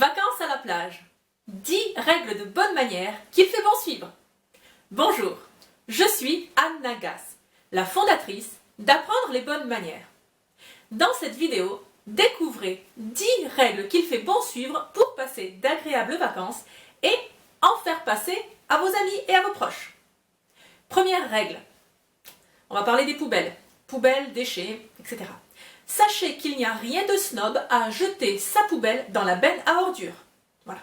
Vacances à la plage. 10 règles de bonne manière qu'il fait bon suivre. Bonjour, je suis Anne Nagas, la fondatrice d'Apprendre les bonnes manières. Dans cette vidéo, découvrez 10 règles qu'il fait bon suivre pour passer d'agréables vacances et en faire passer à vos amis et à vos proches. Première règle, on va parler des poubelles. Poubelles, déchets, etc. Sachez qu'il n'y a rien de snob à jeter sa poubelle dans la benne à ordures. Voilà.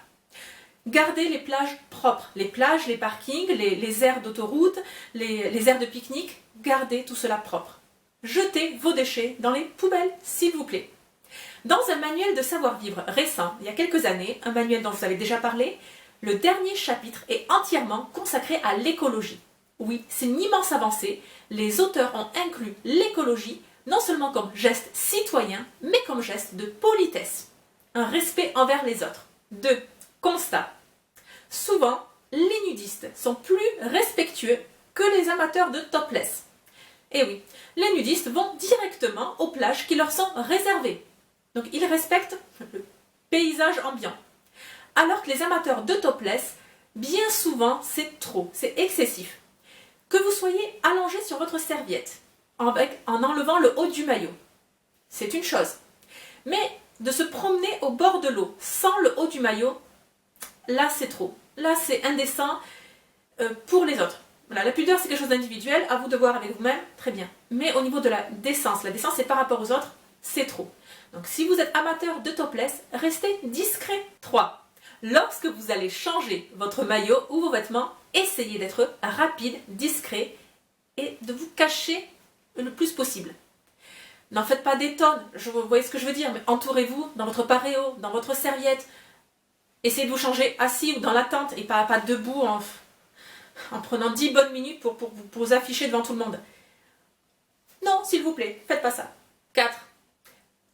Gardez les plages propres. Les plages, les parkings, les aires d'autoroute, les aires de pique-nique, gardez tout cela propre. Jetez vos déchets dans les poubelles, s'il vous plaît. Dans un manuel de savoir-vivre récent, il y a quelques années, un manuel dont je vous avais déjà parlé, le dernier chapitre est entièrement consacré à l'écologie. Oui, c'est une immense avancée. Les auteurs ont inclus l'écologie non seulement comme geste citoyen, mais comme geste de politesse. Un respect envers les autres. 2. Constat. Souvent, les nudistes sont plus respectueux que les amateurs de topless. Et oui, les nudistes vont directement aux plages qui leur sont réservées. Donc ils respectent le paysage ambiant. Alors que les amateurs de topless, bien souvent, c'est trop, c'est excessif. Que vous soyez allongé sur votre serviette, en enlevant le haut du maillot, c'est une chose. Mais de se promener au bord de l'eau sans le haut du maillot, là c'est trop. Là c'est indécent pour les autres. Voilà, la pudeur c'est quelque chose d'individuel, à vous de voir avec vous-même, très bien. Mais au niveau de la décence c'est par rapport aux autres, c'est trop. Donc si vous êtes amateur de topless, restez discret. 3. Lorsque vous allez changer votre maillot ou vos vêtements, essayez d'être rapide, discret et de vous cacher le plus possible. N'en faites pas des tonnes, vous voyez ce que je veux dire, mais entourez-vous dans votre paréo, dans votre serviette. Essayez de vous changer assis ou dans la tente et pas debout en prenant 10 bonnes minutes pour vous afficher devant tout le monde. Non, s'il vous plaît, faites pas ça. 4.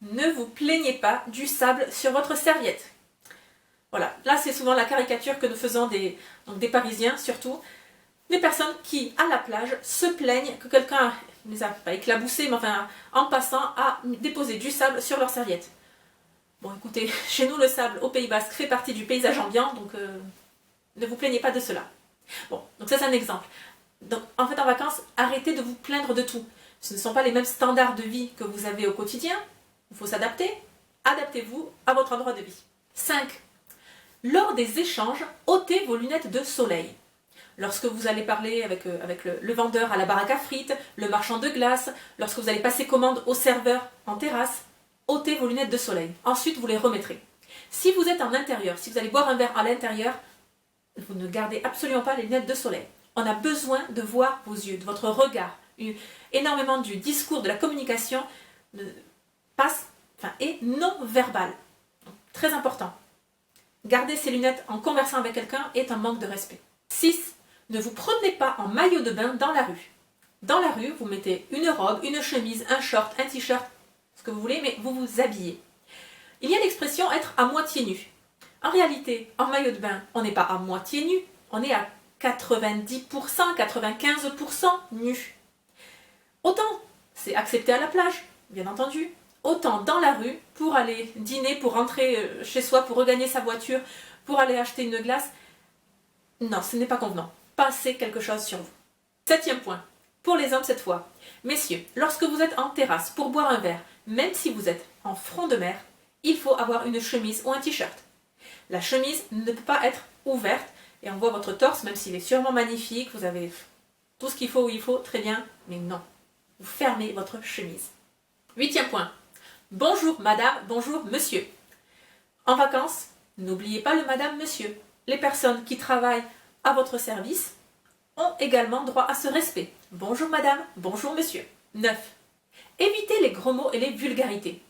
Ne vous plaignez pas du sable sur votre serviette. Voilà, là c'est souvent la caricature que nous faisons des Parisiens surtout, des personnes qui, à la plage, se plaignent que quelqu'un les a pas éclaboussés, mais enfin, en passant, a déposé du sable sur leur serviette. Bon, écoutez, chez nous, le sable au Pays Basque fait partie du paysage ambiant, donc ne vous plaignez pas de cela. Bon, donc ça c'est un exemple. Donc, en fait, en vacances, arrêtez de vous plaindre de tout. Ce ne sont pas les mêmes standards de vie que vous avez au quotidien. Il faut s'adapter. Adaptez-vous à votre endroit de vie. 5. Lors des échanges, ôtez vos lunettes de soleil. Lorsque vous allez parler avec le vendeur à la baraque à frites, le marchand de glace, lorsque vous allez passer commande au serveur en terrasse, ôtez vos lunettes de soleil. Ensuite, vous les remettrez. Si vous êtes en intérieur, si vous allez boire un verre à l'intérieur, vous ne gardez absolument pas les lunettes de soleil. On a besoin de voir vos yeux, de votre regard. Énormément du discours, de la communication est non verbal. Donc, très important. Garder ses lunettes en conversant avec quelqu'un est un manque de respect. 6. Ne vous promenez pas en maillot de bain dans la rue. Dans la rue, vous mettez une robe, une chemise, un short, un t-shirt, ce que vous voulez, mais vous vous habillez. Il y a l'expression être à moitié nu. En réalité, en maillot de bain, on n'est pas à moitié nu, on est à 90%, 95% nu. Autant c'est accepté à la plage, bien entendu, autant dans la rue, pour aller dîner, pour rentrer chez soi, pour regagner sa voiture, pour aller acheter une glace. Non, ce n'est pas convenant. Passez quelque chose sur vous. 7e point, pour les hommes cette fois. Messieurs, lorsque vous êtes en terrasse pour boire un verre, même si vous êtes en front de mer, il faut avoir une chemise ou un t-shirt. La chemise ne peut pas être ouverte et on voit votre torse, même s'il est sûrement magnifique, vous avez tout ce qu'il faut où il faut, très bien, mais non. Vous fermez votre chemise. 8e point. Bonjour madame, bonjour monsieur. En vacances, n'oubliez pas le madame, monsieur. Les personnes qui travaillent à votre service ont également droit à ce respect. Bonjour madame, bonjour monsieur. 9. Évitez les gros mots et les vulgarités.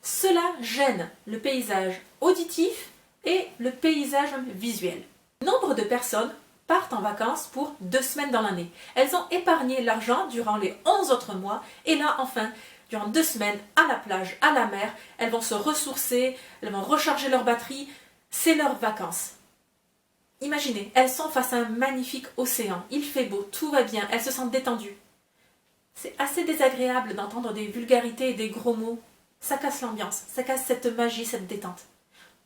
Cela gêne le paysage auditif et le paysage visuel. Nombre de personnes partent en vacances pour 2 semaines dans l'année. Elles ont épargné l'argent durant les 11 autres mois et là, enfin, durant 2 semaines, à la plage, à la mer, elles vont se ressourcer, elles vont recharger leur batterie. C'est leurs vacances. Imaginez, elles sont face à un magnifique océan, il fait beau, tout va bien, elles se sentent détendues. C'est assez désagréable d'entendre des vulgarités et des gros mots. Ça casse l'ambiance, ça casse cette magie, cette détente.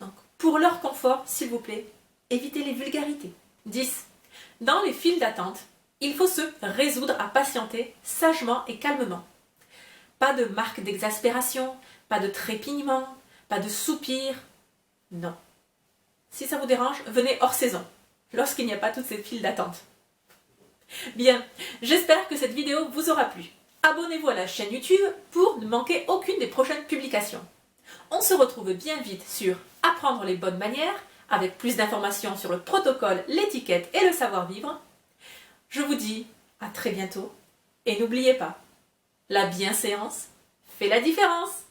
Donc, Pour leur confort, s'il vous plaît, évitez les vulgarités. 10. Dans les files d'attente, il faut se résoudre à patienter sagement et calmement. Pas de marque d'exaspération, pas de trépignement, pas de soupir. Non. Si ça vous dérange, venez hors saison, lorsqu'il n'y a pas toutes ces files d'attente. Bien, j'espère que cette vidéo vous aura plu. Abonnez-vous à la chaîne YouTube pour ne manquer aucune des prochaines publications. On se retrouve bien vite sur Apprendre les bonnes manières, avec plus d'informations sur le protocole, l'étiquette et le savoir-vivre. Je vous dis à très bientôt et n'oubliez pas, la bienséance fait la différence.